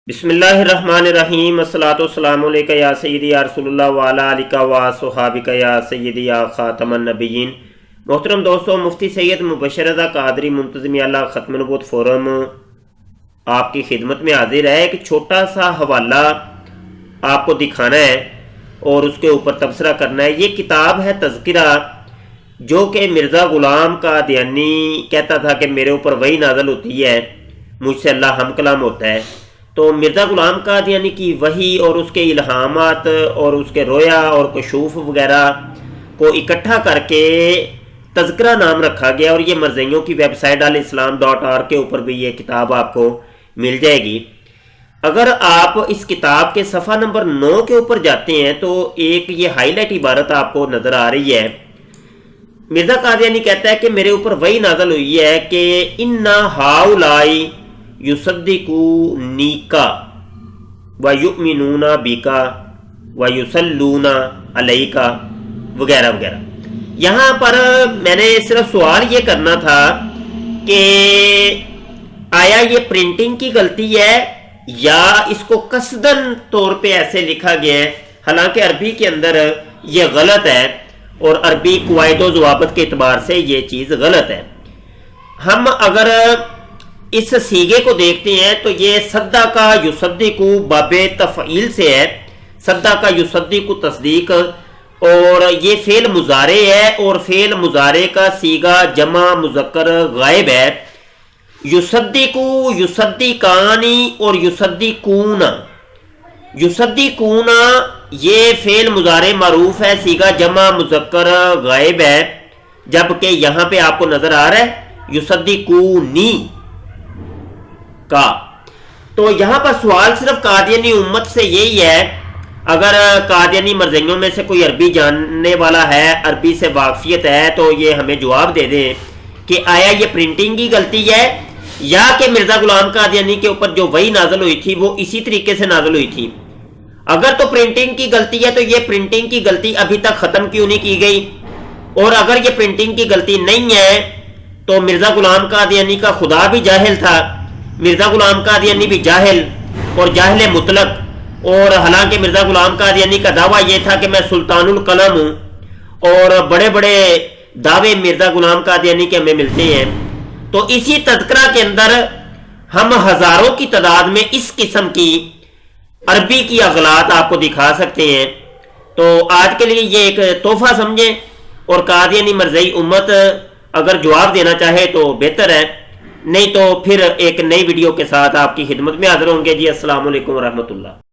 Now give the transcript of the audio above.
بسم اللہ الرحمن الرحیم الصلاۃ والسلام علیکہ یا سیدی یا رسول اللہ وعلیٰ آلہ و صحابہ یا سیدی یا خاتم النبیین۔ محترم دوستو، مفتی سید مبشر رضا قادری منتظم اعلیٰ ختم نبوت فورم آپ کی خدمت میں حاضر ہے۔ ایک چھوٹا سا حوالہ آپ کو دکھانا ہے اور اس کے اوپر تبصرہ کرنا ہے۔ یہ کتاب ہے تذکرہ، جو کہ مرزا غلام قادیانی کہتا تھا کہ میرے اوپر وحی نازل ہوتی ہے، مجھ سے اللہ ہم کلام ہوتا ہے۔ تو مرزا غلام قادیانی کی وحی اور اس کے الہامات اور اس کے رویا اور کشوف وغیرہ کو اکٹھا کر کے تذکرہ نام رکھا گیا، اور یہ مرزائیوں کی ویب سائٹ alislam.org کے اوپر بھی یہ کتاب آپ کو مل جائے گی۔ اگر آپ اس کتاب کے صفحہ نمبر 9 کے اوپر جاتے ہیں تو ایک یہ ہائی لائٹ عبارت آپ کو نظر آ رہی ہے۔ مرزا قادیانی کہتا ہے کہ میرے اوپر وحی نازل ہوئی ہے کہ اِنَّ ہَؤُلَاءِ یصدقونیکا ویؤمنون بیکا ویصلون علیکا وغیرہ وغیرہ۔ یہاں پر میں نے صرف سوال یہ کرنا تھا کہ آیا یہ پرنٹنگ کی غلطی ہے یا اس کو قصدن طور پہ ایسے لکھا گیا ہے، حالانکہ عربی کے اندر یہ غلط ہے اور عربی قواعد و ضوابط کے اعتبار سے یہ چیز غلط ہے۔ ہم اگر اس سیغے کو دیکھتے ہیں تو یہ صدقہ یصدقو باب تفعیل سے ہے، صدقہ یصدقو تصدیق، اور یہ فعل مضارع ہے اور فعل مضارع کا سیغہ جمع مذکر غائب ہے۔ یصدقو، یصدقانی اور یصدقون، یصدقون یہ فعل مضارع معروف ہے، سیغہ جمع مذکر غائب ہے، جبکہ یہاں پہ آپ کو نظر آ رہا ہے یصدقونی کا۔ تو یہاں پر سوال صرف قادیانی امت سے یہی ہے، اگر قادیانی مرزائیوں میں سے کوئی عربی جاننے والا ہے، عربی سے واقفیت ہے، تو یہ ہمیں جواب دے دیں کہ آیا یہ پرنٹنگ کی غلطی ہے یا کہ مرزا غلام قادیانی کے اوپر جو وحی نازل ہوئی تھی وہ اسی طریقے سے نازل ہوئی تھی۔ اگر تو پرنٹنگ کی غلطی ہے تو یہ پرنٹنگ کی غلطی ابھی تک ختم کیوں نہیں کی گئی، اور اگر یہ پرنٹنگ کی غلطی نہیں ہے تو مرزا غلام قادیانی کا خدا بھی جاہل تھا، مرزا غلام قادیانی بھی جاہل اور جاہل مطلق، اور حالانکہ مرزا غلام قادیانی کا دعویٰ یہ تھا کہ میں سلطان القلم ہوں، اور بڑے بڑے دعوے مرزا غلام قادیانی کے ہمیں ملتے ہیں۔ تو اسی تذکرہ کے اندر ہم ہزاروں کی تعداد میں اس قسم کی عربی کی اغلاط آپ کو دکھا سکتے ہیں۔ تو آج کے لیے یہ ایک تحفہ سمجھیں، اور قادیانی مرزائی امت اگر جواب دینا چاہے تو بہتر ہے، نہیں تو پھر ایک نئی ویڈیو کے ساتھ آپ کی خدمت میں حاضر ہوں گے۔ جی السلام علیکم ورحمۃ اللہ۔